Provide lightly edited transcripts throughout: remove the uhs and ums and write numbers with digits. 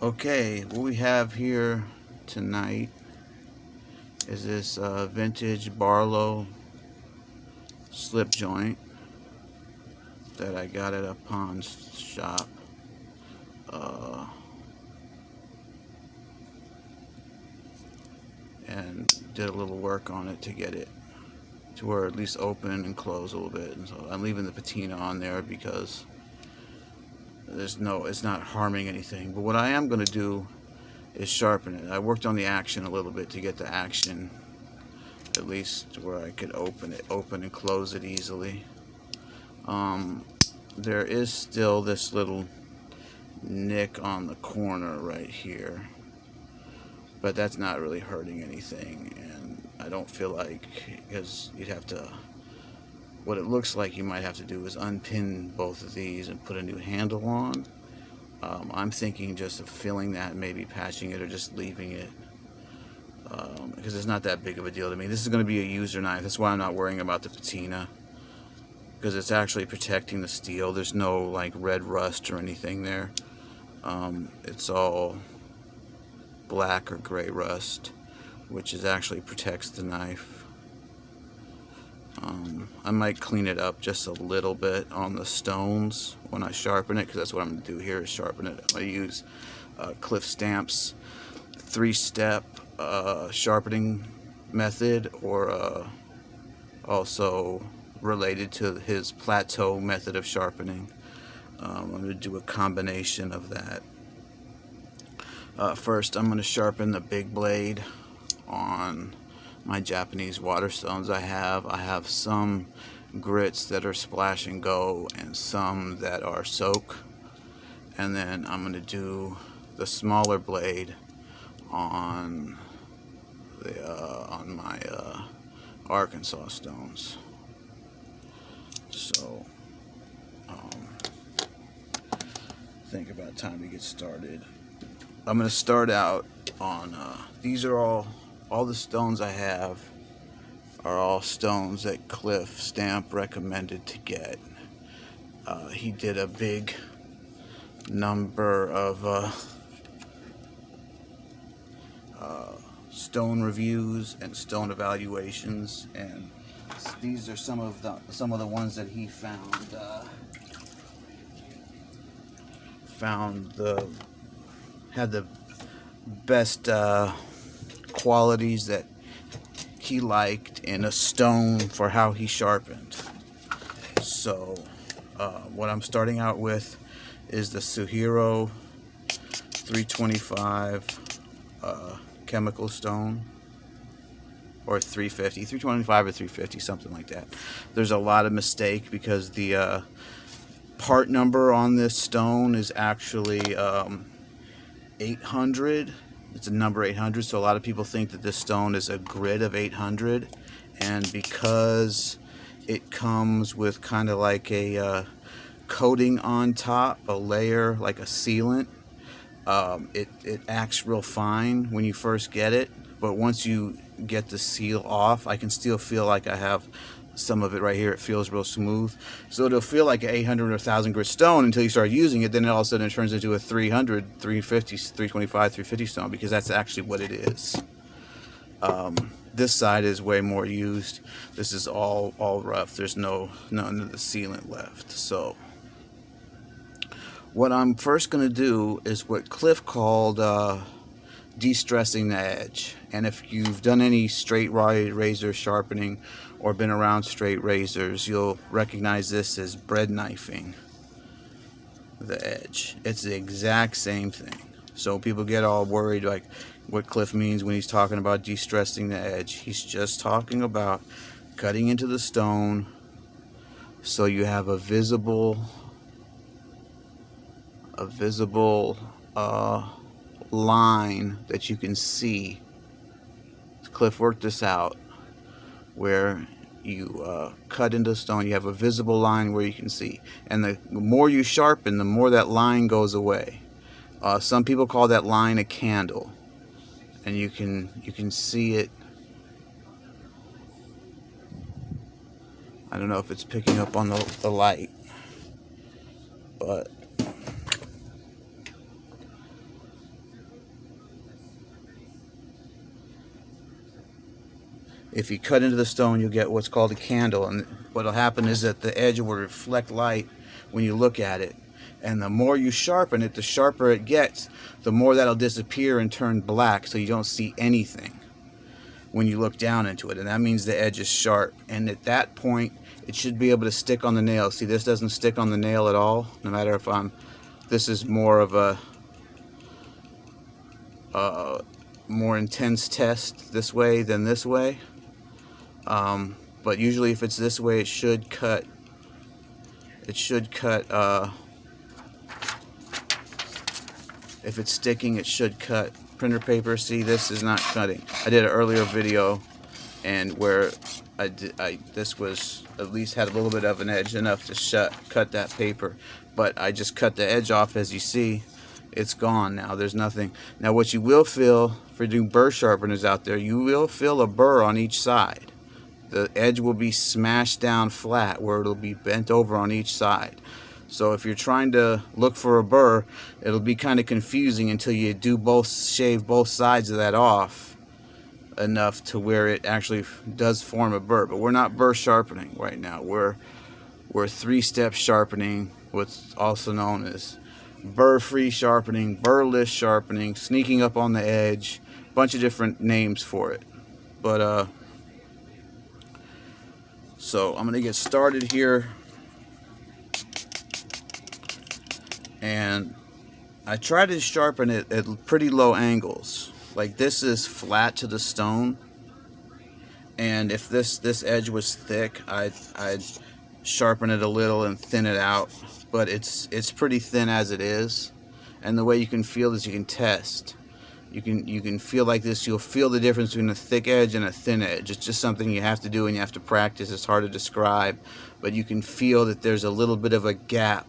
Okay, what we have here tonight is this vintage Barlow slip joint that I got at a pawn shop. And did a little work on it to get it to where at least open and close a little bit. And so I'm leaving the patina on there because it's not harming anything. But what I am going to do is sharpen it. I worked on the action a little bit to get the action at least where I could open and close it easily. There is still this little nick on the corner right here, but that's not really hurting anything, and I don't feel like, because you'd have to, what it looks like you might have to do is unpin both of these and put a new handle on. I'm thinking just of filling that, maybe patching it or just leaving it, because it's not that big of a deal to me. This is going to be a user knife. That's why I'm not worrying about the patina, because it's actually protecting the steel. There's no like red rust or anything there. It's all black or gray rust, which actually protects the knife. I might clean it up just a little bit on the stones when I sharpen it, because that's what I'm going to do here is sharpen it. I'm going to use Cliff Stamp's 3-step sharpening method, or also related to his plateau method of sharpening. I'm going to do a combination of that. First, I'm going to sharpen the big blade on my Japanese waterstones. I have some grits that are splash and go and some that are soak, and then I'm going to do the smaller blade on my Arkansas stones. So think about time to get started. I'm going to start out on these are all the stones I have are all stones that Cliff Stamp recommended to get. He did a big number of stone reviews and stone evaluations, and these are some of the ones that he had the best qualities that he liked in a stone for how he sharpened. So what I'm starting out with is the Suhiro 325 chemical stone, or 325 or 350, something like that. There's a lot of mistake because the part number on this stone is actually 800. It's a number 800, so a lot of people think that this stone is a grit of 800, and because it comes with kind of like a coating on top, a layer like a sealant, it acts real fine when you first get it, but once you get the seal off, I can still feel like I have some of it right here. It feels real smooth, so it'll feel like an 800 or 1000 grit stone until you start using it. Then all of a sudden it turns into a 300, 350, 325, 350 stone, because that's actually what it is. This side is way more used. This is all rough. There's none of the sealant left. So what I'm first going to do is what Cliff called de-stressing the edge. And if you've done any straight razor sharpening or been around straight razors, you'll recognize this as bread knifing the edge. It's the exact same thing. So people get all worried like what Cliff means when he's talking about de-stressing the edge. He's just talking about cutting into the stone so you have a visible line that you can see. Cliff worked this out where you cut into stone, you have a visible line where you can see, and the more you sharpen, the more that line goes away. Some people call that line a candle, and you can see it. I don't know if it's picking up on the light, but If you cut into the stone, you'll get what's called a candle, and what'll happen is that the edge will reflect light when you look at it. And the more you sharpen it, the sharper it gets, the more that'll disappear and turn black, so you don't see anything when you look down into it. And that means the edge is sharp. And at that point, it should be able to stick on the nail. See, this doesn't stick on the nail at all, no matter if this is more of a more intense test this way than this way. But usually if it's this way, it should cut. If it's sticking, it should cut. Printer paper, see, this is not cutting. I did an earlier video and where this was at least had a little bit of an edge, enough to cut that paper, but I just cut the edge off. As you see, it's gone now. There's nothing. Now what you will feel for doing burr sharpeners out there, you will feel a burr on each side. The edge will be smashed down flat where it'll be bent over on each side. So if you're trying to look for a burr, it'll be kind of confusing until you shave both sides of that off enough to where it actually does form a burr. But we're not burr sharpening right now. We're three-step sharpening, what's also known as burr-free sharpening, burrless sharpening, sneaking up on the edge, a bunch of different names for it. But so I'm gonna get started here. And I try to sharpen it at pretty low angles. Like this is flat to the stone, and if this edge was thick, I'd sharpen it a little and thin it out. But it's pretty thin as it is. And the way you can feel this, you can test. You can feel like this. You'll feel the difference between a thick edge and a thin edge. It's just something you have to do and you have to practice. It's hard to describe, but you can feel that there's a little bit of a gap.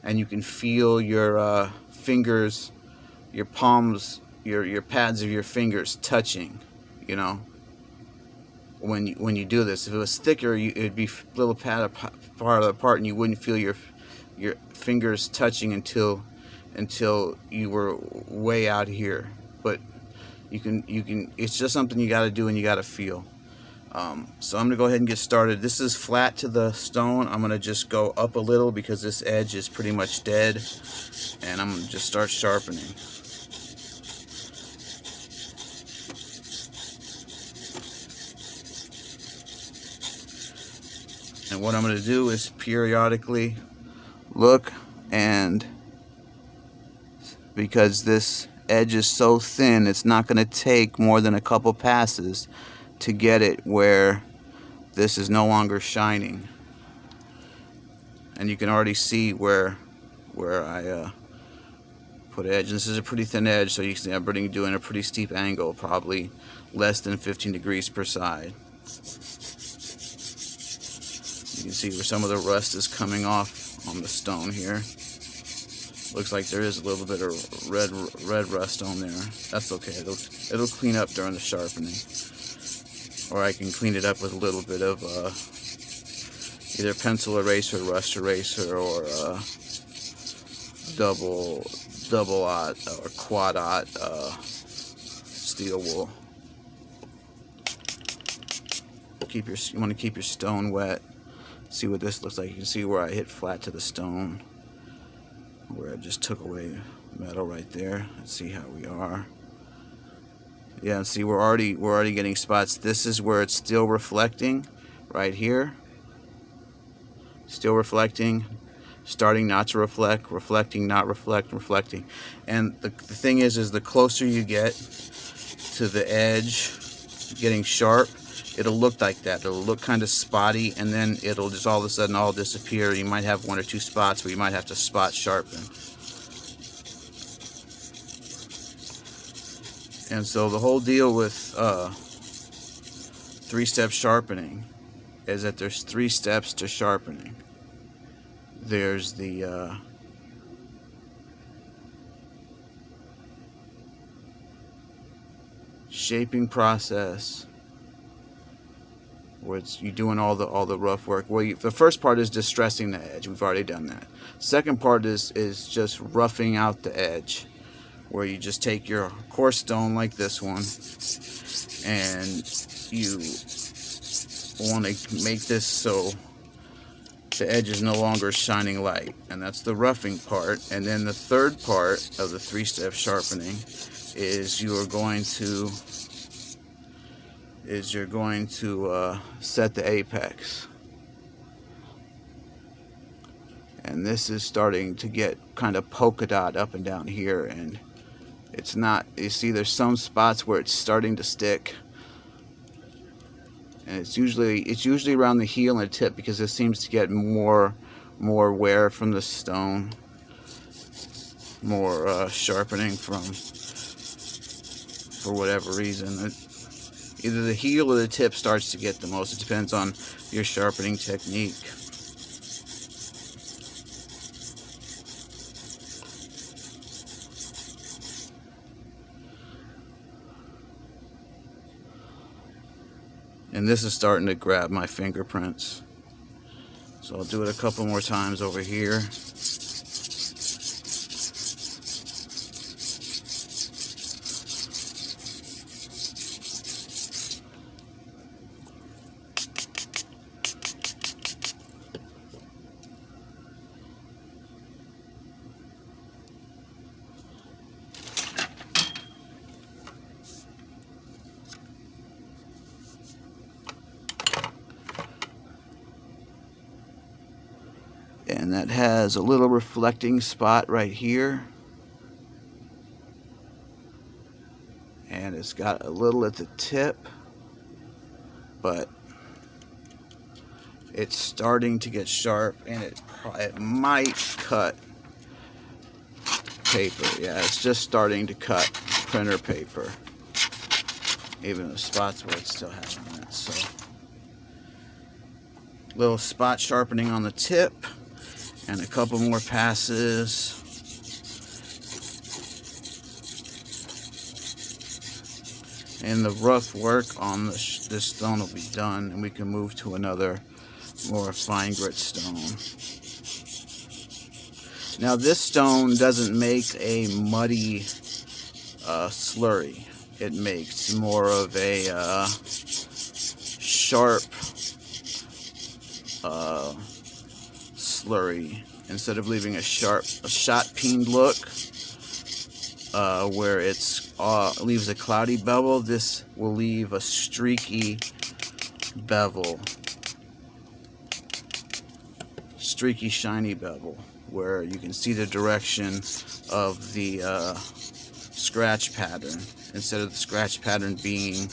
And you can feel your fingers, your palms, your pads of your fingers touching, you know, when you do this. If it was thicker, it'd be a little farther apart, and you wouldn't feel your fingers touching until you were way out here. But you can. It's just something you got to do and you got to feel. So I'm going to go ahead and get started. This is flat to the stone. I'm going to just go up a little because this edge is pretty much dead. And I'm going to just start sharpening. And what I'm going to do is periodically look, and because this edge is so thin, it's not going to take more than a couple passes to get it where this is no longer shining. And you can already see where I put edge. And this is a pretty thin edge, so you can see I'm doing a pretty steep angle, probably less than 15 degrees per side. You can see where some of the rust is coming off on the stone here. Looks like there is a little bit of red rust on there. That's okay. It'll clean up during the sharpening. Or I can clean it up with a little bit of either pencil eraser, rust eraser, or double-aught or quad-aught steel wool. You want to keep your stone wet. See what this looks like. You can see where I hit flat to the stone, where I just took away metal right there. Let's see how we are. Yeah, see, we're already getting spots. This is where it's still reflecting, right here. Still reflecting, starting not to reflect, reflecting, not reflect, reflecting. And the thing is the closer you get to the edge, getting sharp, it'll look like that. It'll look kind of spotty, and then it'll just all of a sudden all disappear. You might have one or two spots where you might have to spot sharpen. And so the whole deal with three-step sharpening is that there's 3 steps to sharpening. There's the shaping process, where you're doing all the rough work. The first part is distressing the edge. We've already done that. Second part is just roughing out the edge. where you just take your coarse stone like this one, and you want to make this so the edge is no longer shining light, and that's the roughing part. And then the third part of the three-step sharpening is you're going to set the apex. And this is starting to get kind of polka dot up and down here, and it's not, you see there's some spots where it's starting to stick, and it's usually around the heel and the tip, because it seems to get more wear from the stone, more sharpening for whatever reason. Either the heel or the tip starts to get the most. It depends on your sharpening technique. And this is starting to grab my fingerprints. So I'll do it a couple more times over here. And that has a little reflecting spot right here, and it's got a little at the tip, but it's starting to get sharp, and it might cut paper. Yeah, it's just starting to cut printer paper, even the spots where it's still having that. So little spot sharpening on the tip, and a couple more passes. And the rough work on this stone will be done, and we can move to another more fine grit stone. Now this stone doesn't make a muddy slurry. It makes more of a sharp slurry. Instead of leaving a shot peened look where it's leaves a cloudy bevel, this will leave a streaky bevel, streaky shiny bevel, where you can see the direction of the scratch pattern, instead of the scratch pattern being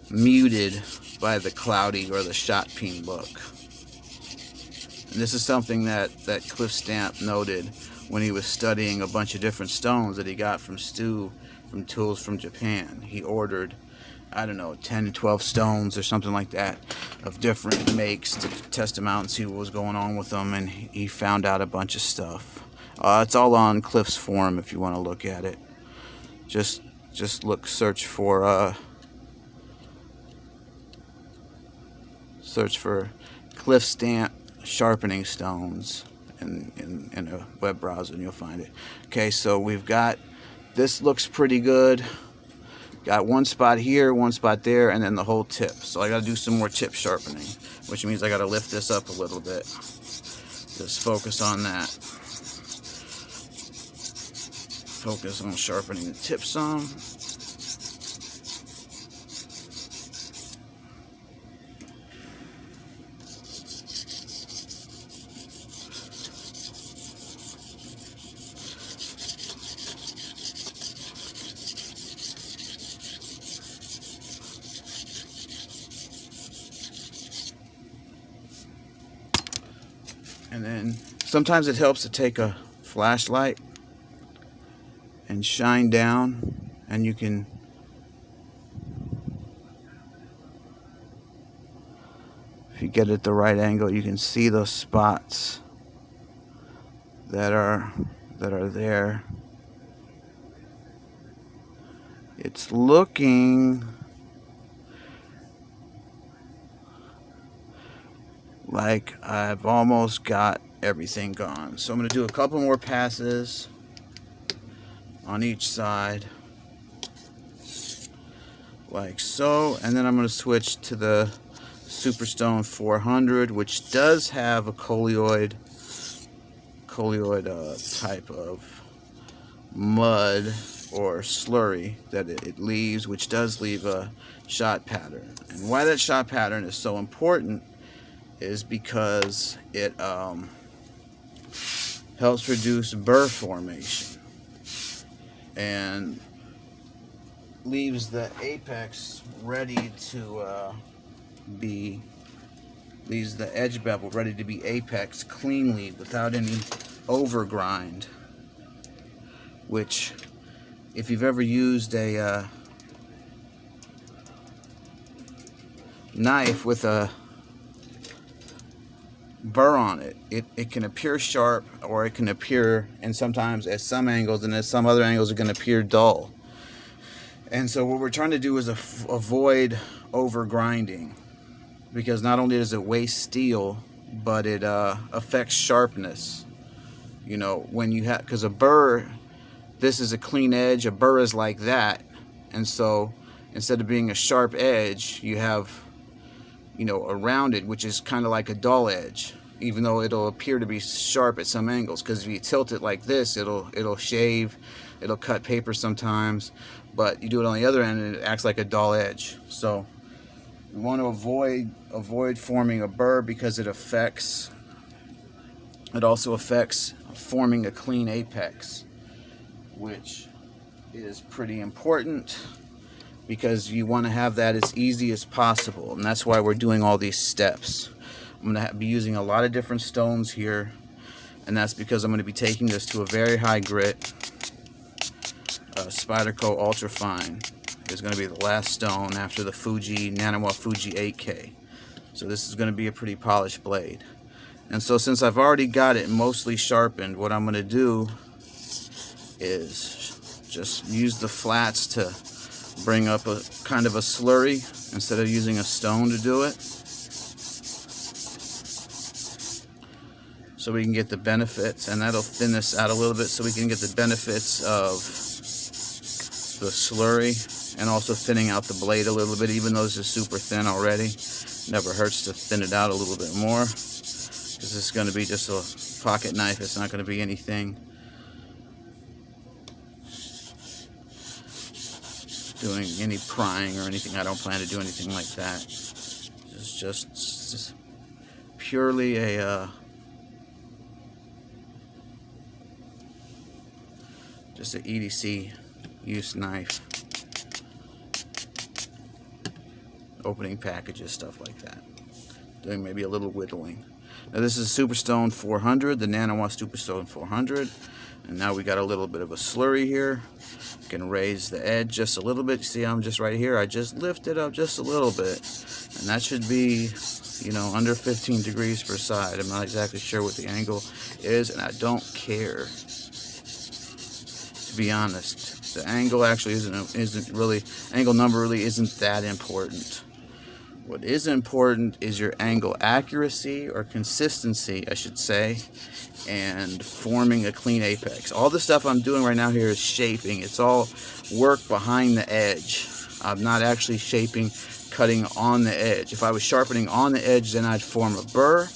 muted by the cloudy or the shot peen look. And this is something that Cliff Stamp noted when he was studying a bunch of different stones that he got from Stu from Tools from Japan. He ordered, I don't know, 10 to 12 stones or something like that of different makes to test them out and see what was going on with them, and he found out a bunch of stuff. It's all on Cliff's forum if you want to look at it. Just search for Cliff Stamp sharpening stones in a web browser, and you'll find it. Okay, so we've got, this looks pretty good. Got one spot here, one spot there, and then the whole tip. So I got to do some more tip sharpening, which means I got to lift this up a little bit. Just focus on that. Focus on sharpening the tip some. And then sometimes it helps to take a flashlight and shine down, and you can if you get it at the right angle, you can see those spots that are there. It's looking like I've almost got everything gone. So I'm going to do a couple more passes on each side, like so, and then I'm going to switch to the Superstone 400, which does have a colloid type of mud or slurry that it leaves, which does leave a shot pattern. And why that shot pattern is so important is because it helps reduce burr formation and leaves the apex ready to leaves the edge bevel ready to be apex cleanly without any overgrind, which, if you've ever used a knife with a burr on it, it can appear sharp, or it can appear, and sometimes at some angles, and at some other angles it can appear dull. And so what we're trying to do is avoid over grinding, because not only does it waste steel, but it affects sharpness. You know, when you have, because a burr, this is a clean edge, a burr is like that, and so instead of being a sharp edge, you have, you know, a rounded, which is kind of like a dull edge, even though it'll appear to be sharp at some angles, because if you tilt it like this, it'll shave, it'll cut paper sometimes, but you do it on the other end and it acts like a dull edge. So we want to avoid forming a burr, because it also affects forming a clean apex, which is pretty important, because you want to have that as easy as possible, and that's why we're doing all these steps. I'm going to be using a lot of different stones here, and that's because I'm going to be taking this to a very high grit. Spyderco Ultra Fine is going to be the last stone after the Fuji Nanawa Fuji 8K. So this is going to be a pretty polished blade. And so since I've already got it mostly sharpened, what I'm going to do is just use the flats to bring up a kind of a slurry instead of using a stone to do it, so we can get the benefits, and that'll thin this out a little bit so we can get the benefits of the slurry, and also thinning out the blade a little bit, even though this is super thin already. Never hurts to thin it out a little bit more, because this is going to be just a pocket knife. It's not going to be anything doing any prying or anything. I don't plan to do anything like that. It's just purely a just an EDC use knife, opening packages, stuff like that, doing maybe a little whittling. Now this is Superstone 400, the Nanawa Superstone 400, and now we got a little bit of a slurry here. Can raise the edge just a little bit. You see, I'm just right here, I just lift it up just a little bit, and that should be, you know, under 15 degrees per side. I'm not exactly sure what the angle is, and I don't care, to be honest. The angle actually isn't really, angle number really isn't that important. What is important is your angle accuracy, or consistency, I should say, and forming a clean apex. All the stuff I'm doing right now here is shaping. It's all work behind the edge. I'm not actually shaping, cutting on the edge. If I was sharpening on the edge, then I'd form a burr,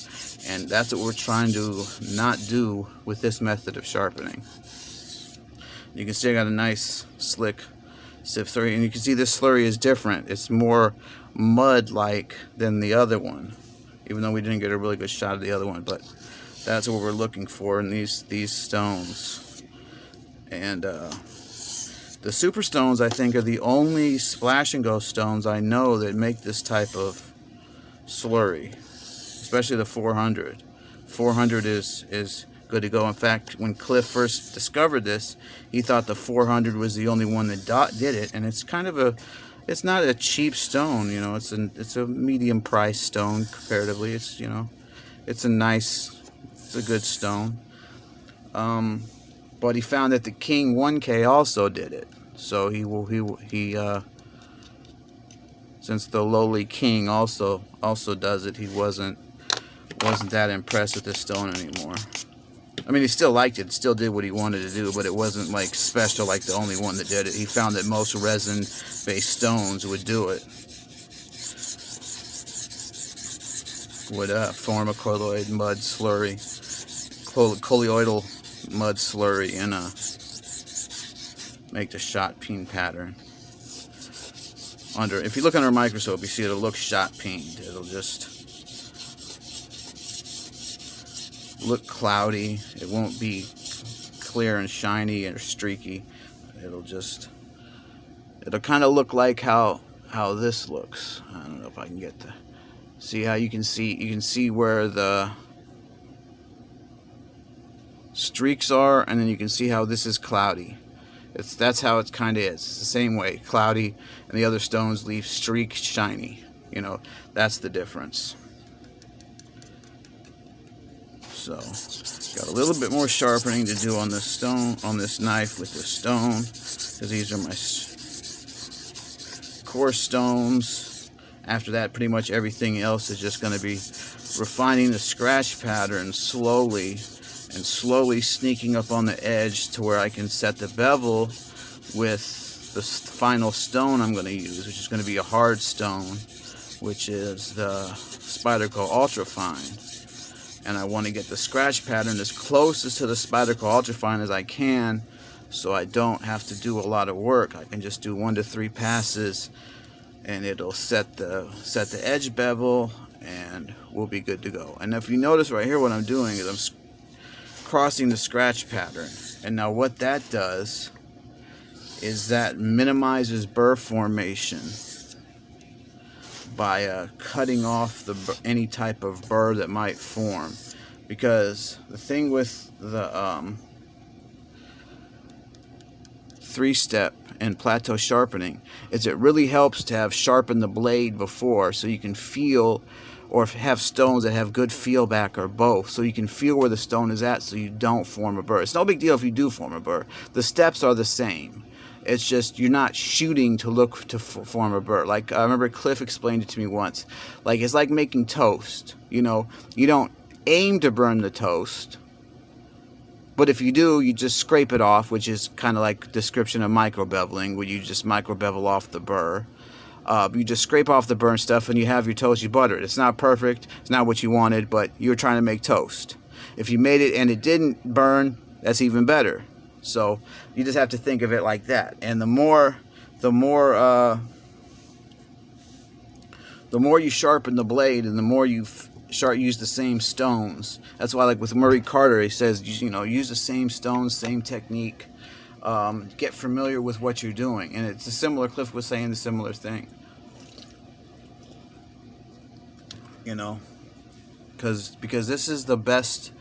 and that's what we're trying to not do with this method of sharpening. You can see I got a nice slick sieve slurry, and you can see this slurry is different. It's more mud-like than the other one, even though we didn't get a really good shot of the other one. But that's what we're looking for in these stones. And the super stones, I think, are the only splash and go stones I know that make this type of slurry, especially the 400. 400 is good to go. In fact, when Cliff first discovered this, he thought the 400 was the only one that did it, and it's kind of a, it's not a cheap stone, you know. It's a medium price stone comparatively. It's, you know, it's a good stone. But he found that the King 1K also did it. So he since the lowly King also does it, he wasn't wasn't that impressed with this stone anymore. I mean, he still liked it, still did what he wanted to do, but it wasn't like special like the only one that did it. He found that most resin-based stones would do it. Would form a colloid mud slurry, colloidal mud slurry, and make the shot peen pattern. If you look under a microscope, you see it'll look shot peened. It'll just look cloudy. It won't be clear and shiny or streaky. It'll kind of look like how this looks. I don't know if I can get to see how you can see where the streaks are, and then you can see how this is cloudy. That's how it kind of is. It's the same way, cloudy, and the other stones leave streaked, shiny. You know, that's the difference. So, got a little bit more sharpening to do on this stone, on this knife with this stone, because these are my coarse stones. After that, pretty much everything else is just going to be refining the scratch pattern slowly, and slowly sneaking up on the edge to where I can set the bevel with the final stone I'm going to use, which is going to be a hard stone, which is the Spyderco Ultrafine. And I want to get the scratch pattern as closest to the Spyderco Ultrafine as I can, so I don't have to do a lot of work. I can just do 1 to 3 passes, and it'll set the edge bevel, and we'll be good to go. And if you notice right here, what I'm doing is I'm crossing the scratch pattern, and now what that does is that minimizes burr formation by cutting off any type of burr that might form. Because the thing with the 3-step and plateau sharpening is it really helps to have sharpened the blade before, so you can feel, or have stones that have good feel back, or both, so you can feel where the stone is at, so you don't form a burr. It's no big deal if you do form a burr. The steps are the same. It's just you're not shooting to look to form a burr. Like I remember Cliff explained it to me once. Like it's like making toast. You know, you don't aim to burn the toast, but if you do, you just scrape it off, which is kind of like description of micro beveling, where you just micro bevel off the burr. You just scrape off the burnt stuff and you have your toast, you butter it. It's not perfect, it's not what you wanted, but you're trying to make toast. If you made it and it didn't burn, that's even better. So you just have to think of it like that. And the more you sharpen the blade, and the more you use the same stones. That's why, like with Murray Carter, he says, you know, use the same stones, same technique. Get familiar with what you're doing. And it's a similar, Cliff was saying the similar thing. You know, because this is the best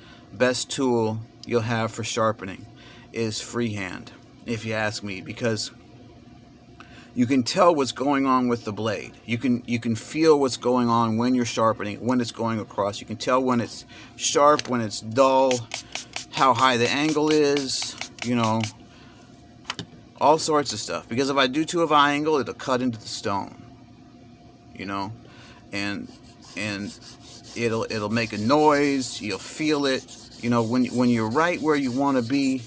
tool you'll have for sharpening is freehand, if you ask me, because you can tell what's going on with the blade. You can feel what's going on when you're sharpening, when it's going across. You can tell when it's sharp, when it's dull, how high the angle is, you know, all sorts of stuff. Because if I do too high angle, it'll cut into the stone, you know, and it'll make a noise. You'll feel it, you know. When you're right where you want to be,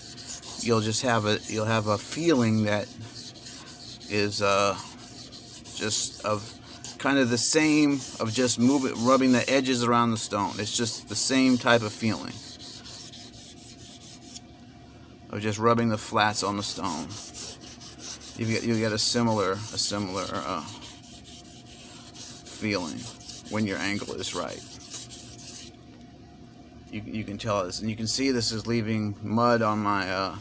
you'll have a feeling that is just of kind of the same of just rubbing the edges around the stone. It's just the same type of feeling of just rubbing the flats on the stone. You get a similar feeling when your angle is right. You can tell this, and you can see this is leaving mud on my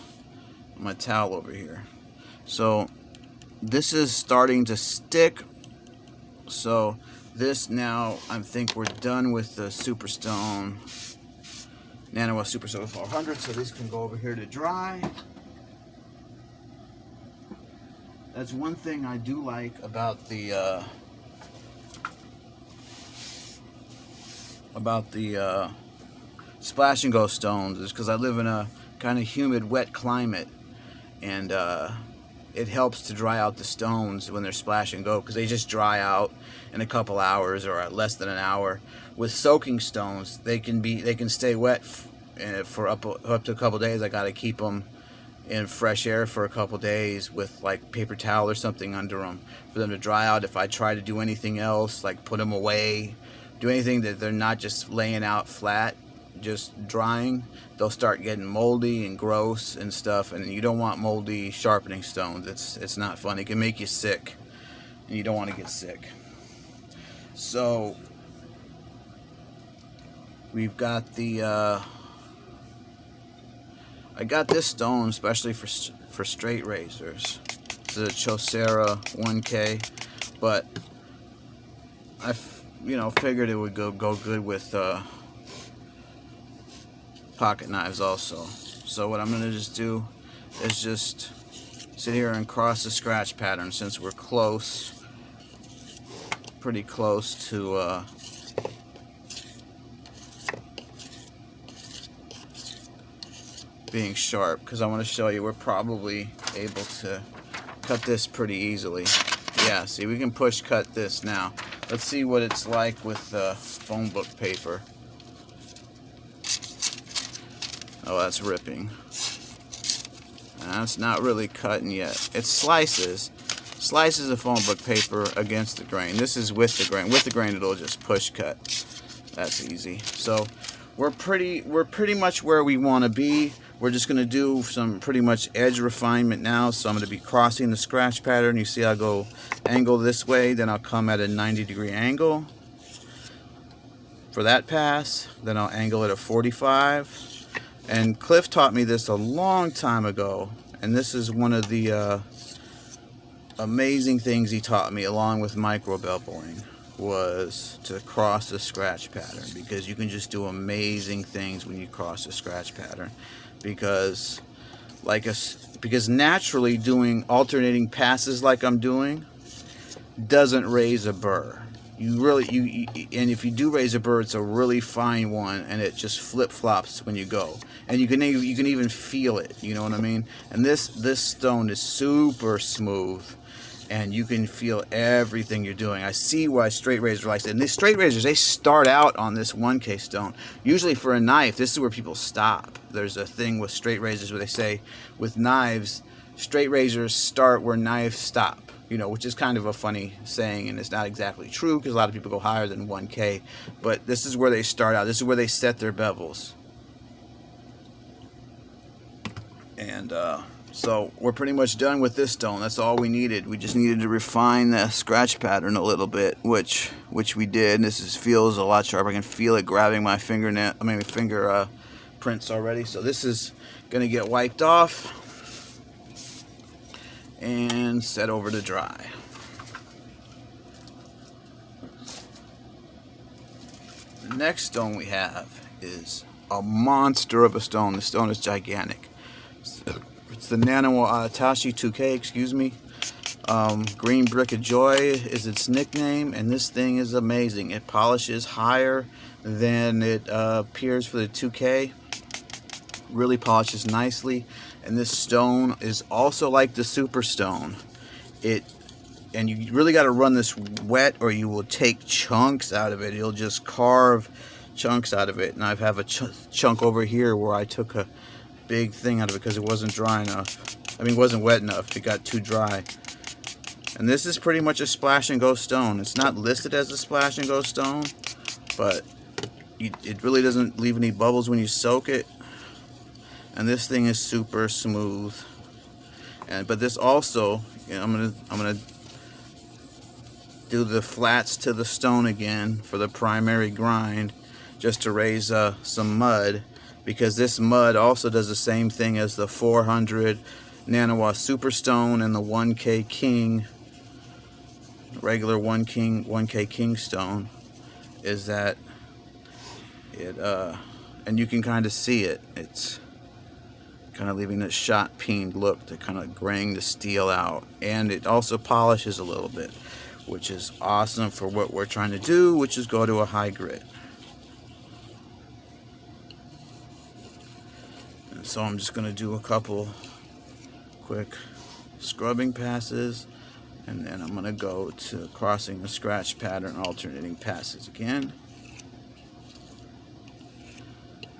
towel over here. So this is starting to stick. So this now, I think we're done with the Superstone, Nano Superstone 400. So these can go over here to dry. That's one thing I do like about the Splash and Go stones, is because I live in a kind of humid, wet climate, and it helps to dry out the stones when they're splash and go, because they just dry out in a couple hours or less than an hour. With soaking stones, they can stay wet for up to a couple days. I got to keep them in fresh air for a couple days with like paper towel or something under them for them to dry out. If I try to do anything else, like put them away, do anything that they're not just laying out flat, just drying, they'll start getting moldy and gross and stuff, and you don't want moldy sharpening stones. It's not fun. It can make you sick, and you don't want to get sick. So we've got the I got this stone especially for straight razors. It's a Chosera 1K, but I figured it would go good with pocket knives also. So what I'm gonna just do is just sit here and cross the scratch pattern, since we're pretty close to being sharp, because I want to show you we're probably able to cut this pretty easily. Yeah, see, we can push cut this now. Let's see what it's like with phone book paper. Oh, that's ripping. That's not really cutting yet. It slices of phone book paper against the grain. This is with the grain. With the grain, it'll just push cut. That's easy. So we're pretty much where we want to be. We're just going to do some pretty much edge refinement now. So I'm going to be crossing the scratch pattern. You see I'll go angle this way, then I'll come at a 90-degree angle for that pass. Then I'll angle it at 45. And Cliff taught me this a long time ago. And this is one of the amazing things he taught me, along with micro beveling, was to cross the scratch pattern, because you can just do amazing things when you cross the scratch pattern. Because naturally doing alternating passes like I'm doing doesn't raise a burr. And if you do raise a burr, it's a really fine one, and it just flip-flops when you go, and you can even feel it, you know what I mean? And this stone is super smooth, and you can feel everything you're doing. I see why straight razors like it. And these straight razors, they start out on this 1K stone. Usually for a knife, this is where people stop. There's a thing with straight razors where they say, with knives, straight razors start where knives stop. Which is kind of a funny saying, and it's not exactly true, because a lot of people go higher than 1K. But this is where they start out. This is where they set their bevels. And so we're pretty much done with this stone. That's all we needed. We just needed to refine the scratch pattern a little bit, which we did. This feels a lot sharper. I can feel it grabbing my finger prints already. So this is going to get wiped off and set over to dry. The next stone we have is a monster of a stone. The stone is gigantic. It's the Nano Tashi 2K, excuse me. Green Brick of Joy is its nickname, and this thing is amazing. It polishes higher than it appears for the 2K. Really polishes nicely. And this stone is also like the Super Stone. And you really got to run this wet, or you will take chunks out of it. You'll just carve chunks out of it. And I have a chunk over here where I took a big thing out of it because it wasn't dry enough. It wasn't wet enough. It got too dry. And this is pretty much a splash and go stone. It's not listed as a splash and go stone, but it really doesn't leave any bubbles when you soak it. And this thing is super smooth. But this also, I'm gonna do the flats to the stone again for the primary grind, just to raise some mud, because this mud also does the same thing as the 400 Nanowa Super Stone and the 1K King, regular 1K King stone, is that it and you can kind of see it. It's kind of leaving a shot peened look to kind of graying the steel out, and it also polishes a little bit, which is awesome for what we're trying to do, which is go to a high grit. And so I'm just going to do a couple quick scrubbing passes, and then I'm going to go to crossing the scratch pattern, alternating passes again.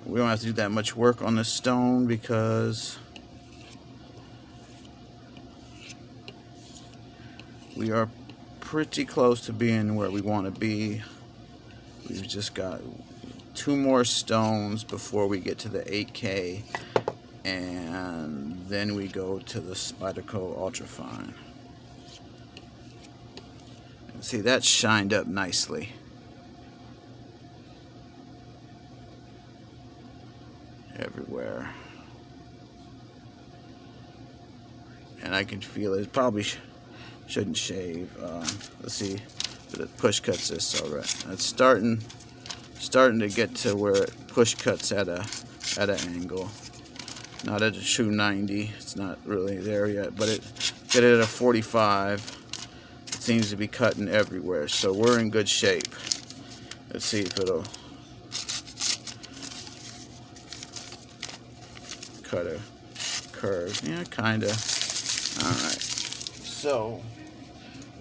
We don't have to do that much work on the stone because we are pretty close to being where we want to be. We've just got 2 more stones before we get to the 8K, and then we go to the Spyderco Ultrafine. And see, that's shined up nicely. Everywhere. And I can feel it. Probably shouldn't shave. Let's see. The push cuts this alright. It's starting to get to where it push cuts at an angle. Not at a true 90. It's not really there yet, but get it at a 45. It seems to be cutting everywhere, so we're in good shape. Let's see if it'll cut a curve. Yeah, kinda. Alright. So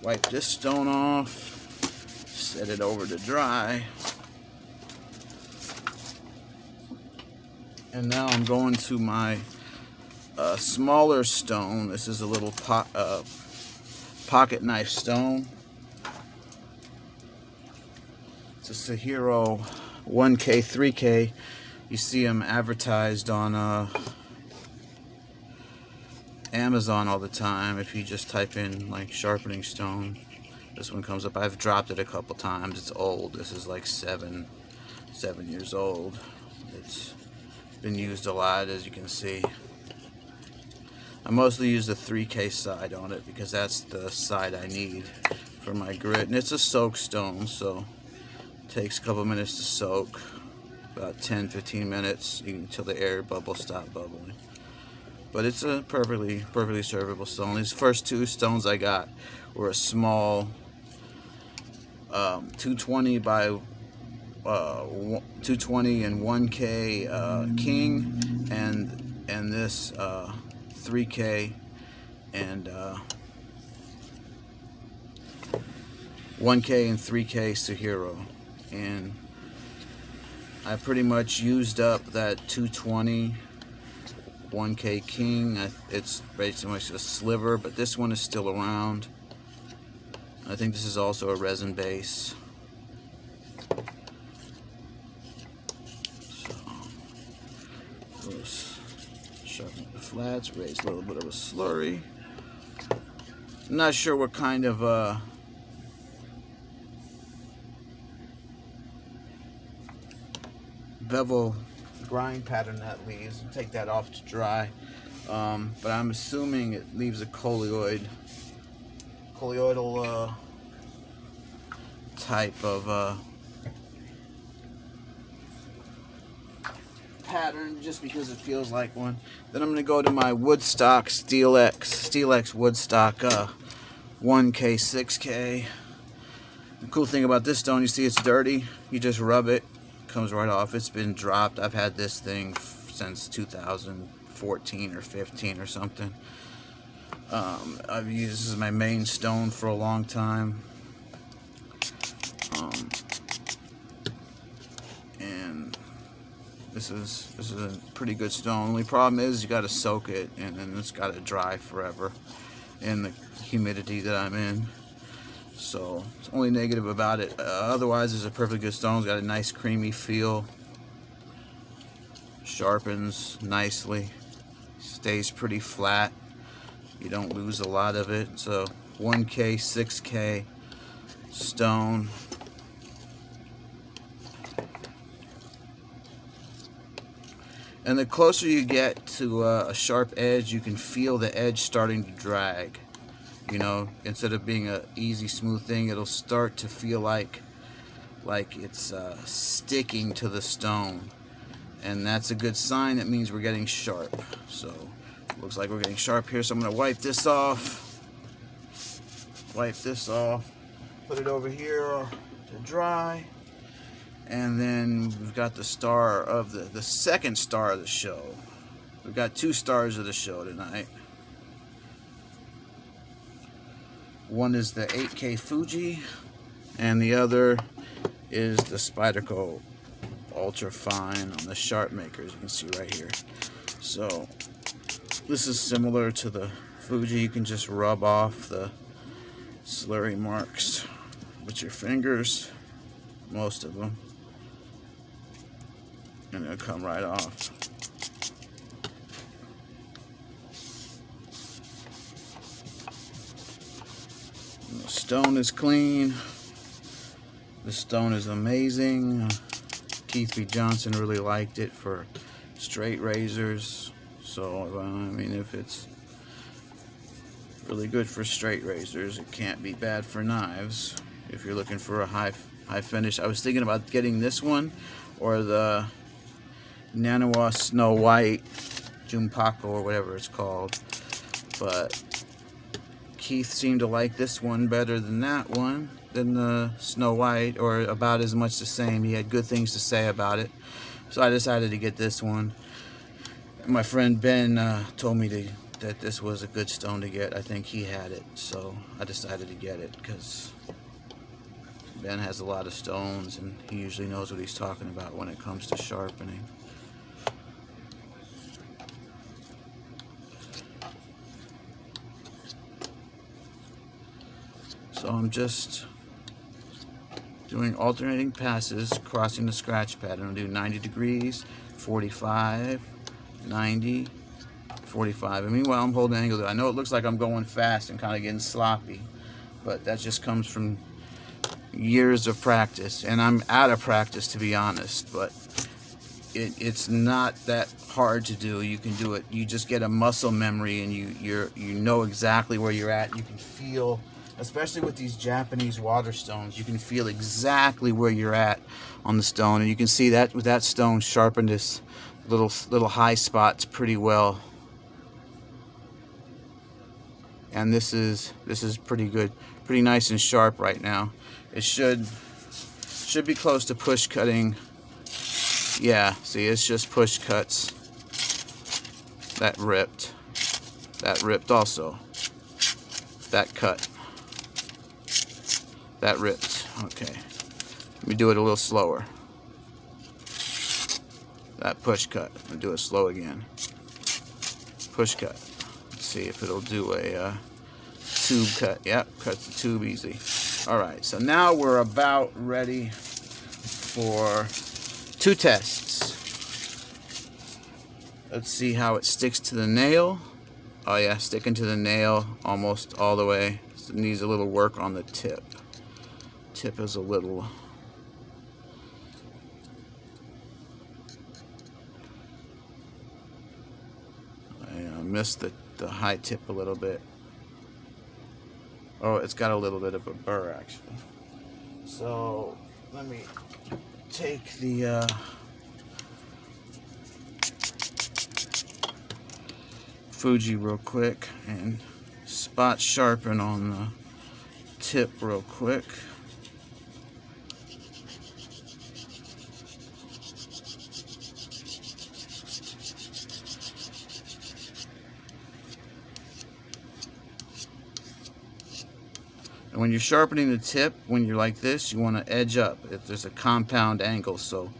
wipe this stone off, set it over to dry, and now I'm going to my smaller stone. This is a little pocket knife stone. It's a Sahiro 1K, 3K. You see them advertised on Amazon all the time. If you just type in like sharpening stone, this one comes up. I've dropped it a couple times. It's old. This is like 7 years old. It's been used a lot, as you can see. I mostly use the 3K side on it because that's the side I need for my grit, and it's a soak stone, so it takes a couple minutes to soak, about 10-15 minutes until the air bubbles stop bubbling. But it's a perfectly servable stone. These first 2 stones I got were a small 220 by 220 and 1K king, and this 3K and 1K and 3K Sahiro, and I pretty much used up that 220 1K king. It's basically a sliver, but this one is still around. I think this is also a resin base. So let's sharpen the flats, raise a little bit of a slurry. I'm not sure what kind of bevel grind pattern that leaves. Take that off to dry, but I'm assuming it leaves a colloidal type of pattern, just because it feels like one. Then I'm going to go to my Woodstock SteelX Woodstock 1K 6K. The cool thing about this stone, you see it's dirty, you just rub it, comes right off. It's been dropped. I've had this thing since 2014 or 15 or something. I've used this as my main stone for a long time, and this is a pretty good stone. Only problem is you got to soak it, and then it's got to dry forever in the humidity that I'm in. So it's only negative about it. Otherwise, it's a perfectly good stone. It's got a nice creamy feel. Sharpens nicely. Stays pretty flat. You don't lose a lot of it. It's a 1K, 6K stone. And the closer you get to a sharp edge, you can feel the edge starting to drag. You know, instead of being an easy, smooth thing, it'll start to feel like it's sticking to the stone. And that's a good sign. That means we're getting sharp. So, looks like we're getting sharp here. So I'm going to wipe this off. Wipe this off. Put it over here to dry. And then we've got the star of the second star of the show. We've got 2 stars of the show tonight. One is the 8K Fuji, and the other is the Spyderco Ultra Fine on the Sharp Makers. You can see right here. So this is similar to the Fuji. You can just rub off the slurry marks with your fingers, most of them, and it'll come right off. And the stone is clean. The stone is amazing. Keith B. Johnson really liked it for straight razors. So, I mean, if it's really good for straight razors, it can't be bad for knives. If you're looking for a high finish, I was thinking about getting this one or the Nanawa Snow White Junpaku or whatever it's called. But Keith seemed to like this one better than that one, than the Snow White, or about as much the same. He had good things to say about it. So I decided to get this one. My friend Ben told me that this was a good stone to get. I think he had it, so I decided to get it because Ben has a lot of stones and he usually knows what he's talking about when it comes to sharpening. So I'm just doing alternating passes, crossing the scratch pad. I'm going to do 90 degrees, 45, 90, 45. And meanwhile, I'm holding angle. I know it looks like I'm going fast and kind of getting sloppy, but that just comes from years of practice. And I'm out of practice, to be honest, but it's not that hard to do. You can do it. You just get a muscle memory, and you know exactly where you're at. You can feel, especially with these Japanese water stones, you can feel exactly where you're at on the stone, and you can see that with that stone sharpened this little high spots pretty well. And this is pretty good, pretty nice and sharp right now. It should be close to push cutting. Yeah, see, it's just push cuts. That ripped also. That cut. That ripped. Okay. Let me do it a little slower. That push cut. Let me do it slow again. Push cut. Let's see if it'll do a tube cut. Yep, cut the tube easy. Alright, so now we're about ready for two tests. Let's see how it sticks to the nail. Oh yeah, sticking to the nail almost all the way. So it needs a little work on the tip. Tip is a little... I missed the high tip a little bit. Oh, it's got a little bit of a burr actually. So let me take the Fuji real quick and spot sharpen on the tip real quick. And when you're sharpening the tip, when you're like this, you want to edge up. If there's a compound angle, so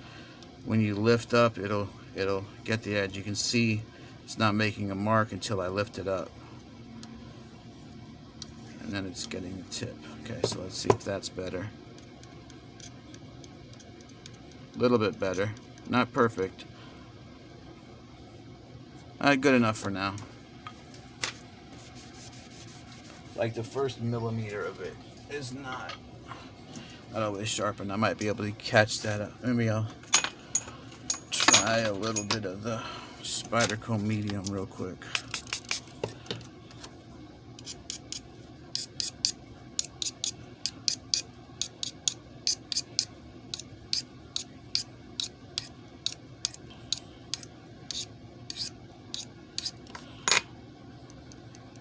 when you lift up, it'll get the edge. You can see it's not making a mark until I lift it up, and then it's getting the tip. Okay, so let's see if that's better. A little bit better, not perfect. Good enough for now. Like the first millimeter of it is not always sharpened. I might be able to catch that up. Maybe I'll try a little bit of the Spyderco medium real quick.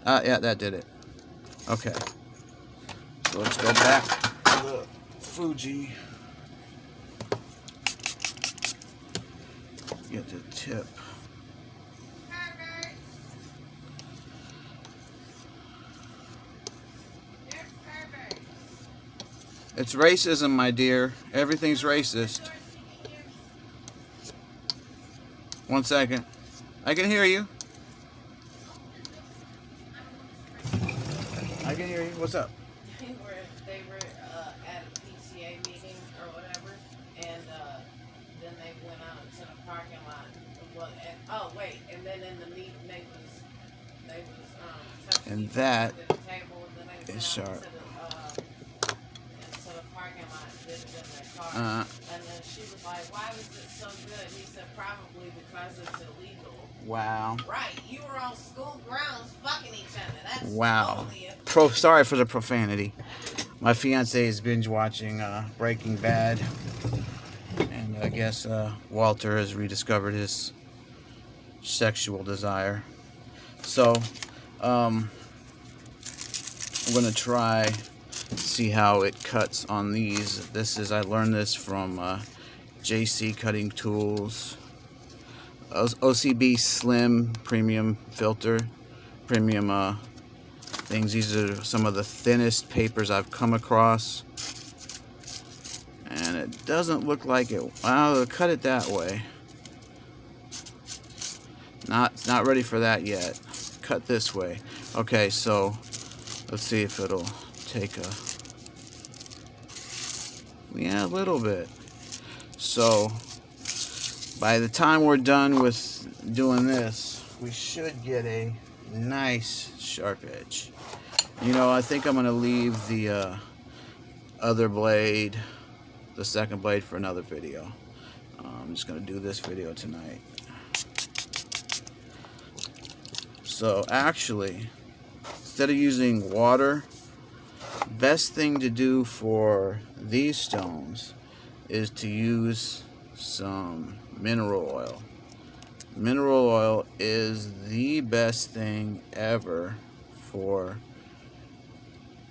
Yeah, that did it. Okay, so let's go back to the Fuji. Get the tip. It's racism, my dear. Everything's racist. 1 second. I can hear you. I can hear you. What's up? They were at a PCA meeting or whatever, and then they went out to the parking lot. Well, and then in the meeting they was touching And each that other at the table, and then they went is out sharp. to the parking lot and did it in their car. And then she was like, "Why was it so good?" He said, "Probably because it's illegal." Wow. Right, you were on school grounds fucking each other. That's Wow. totally Sorry for the profanity. My fiance is binge watching Breaking Bad, and I guess Walter has rediscovered his sexual desire. So, I'm gonna try see how it cuts on these. I learned this from JC Cutting Tools. OCB Slim Premium Filter, premium things. These are some of the thinnest papers I've come across, and it doesn't look like it. I'll cut it that way. Not ready for that yet. Cut this way. Okay, so let's see if it'll take a little bit. So by the time we're done with doing this, we should get a nice sharp edge. I think I'm going to leave the other blade, the second blade, for another video. I'm just going to do this video tonight. So actually, instead of using water, best thing to do for these stones is to use some mineral oil. Mineral oil is the best thing ever for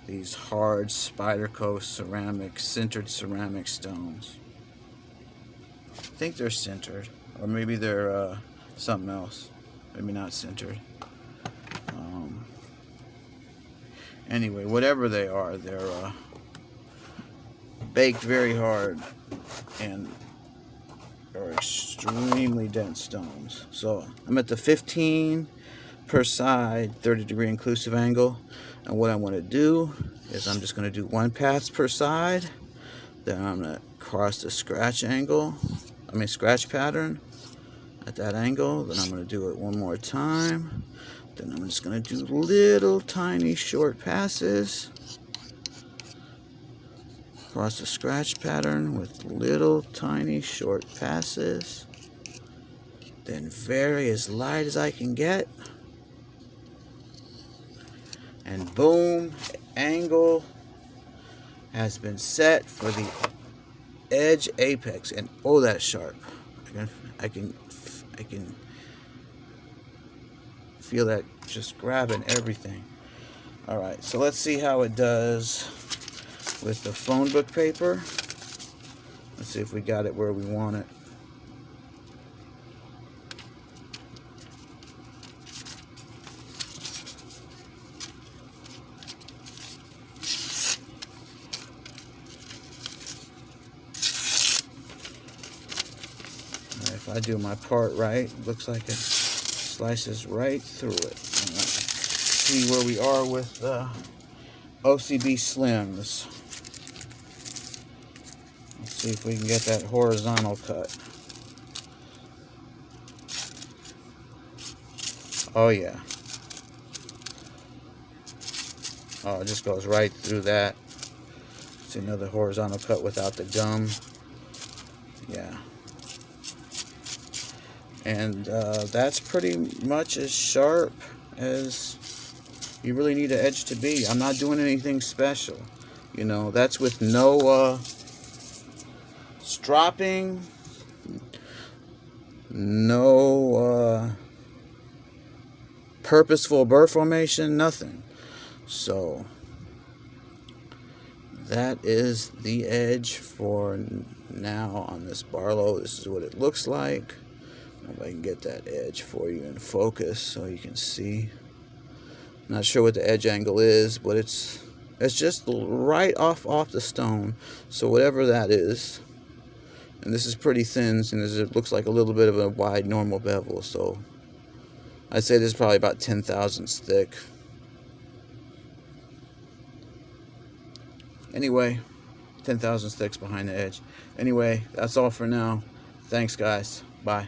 these hard Spyderco ceramic, sintered ceramic stones. I think they're sintered, or maybe they're something else. Maybe not sintered. Anyway, whatever they are, they're baked very hard and are extremely dense stones. So I'm at the 15 per side, 30-degree inclusive angle. And what I want to do is I'm just going to do 1 pass per side. Then I'm going to cross the scratch pattern at that angle. Then I'm going to do it one more time. Then I'm just going to do little tiny short passes. Cross the scratch pattern with little tiny short passes. Then vary as light as I can get. And boom, angle has been set for the edge apex. And oh, that's sharp. I can feel that just grabbing everything. All right, so let's see how it does with the phone book paper. Let's see if we got it where we want it. If I do my part right, looks like it slices right through it. See where we are with the OCB Slims. Let's see if we can get that horizontal cut. Oh yeah. Oh, it just goes right through that. It's another horizontal cut without the gum. Yeah. And that's pretty much as sharp as you really need an edge to be. I'm not doing anything special. That's with no stropping, no purposeful burr formation, nothing. So that is the edge for now on this Barlow. This is what it looks like. If I can get that edge for you in focus so you can see. Not sure what the edge angle is, but it's It's just right off the stone. So whatever that is, and this is pretty thin, and it looks like a little bit of a wide normal bevel. So I'd say this is probably about 10 thousandths thick. Anyway, 10 thousandths thick behind the edge. Anyway, that's all for now. Thanks, guys. Bye.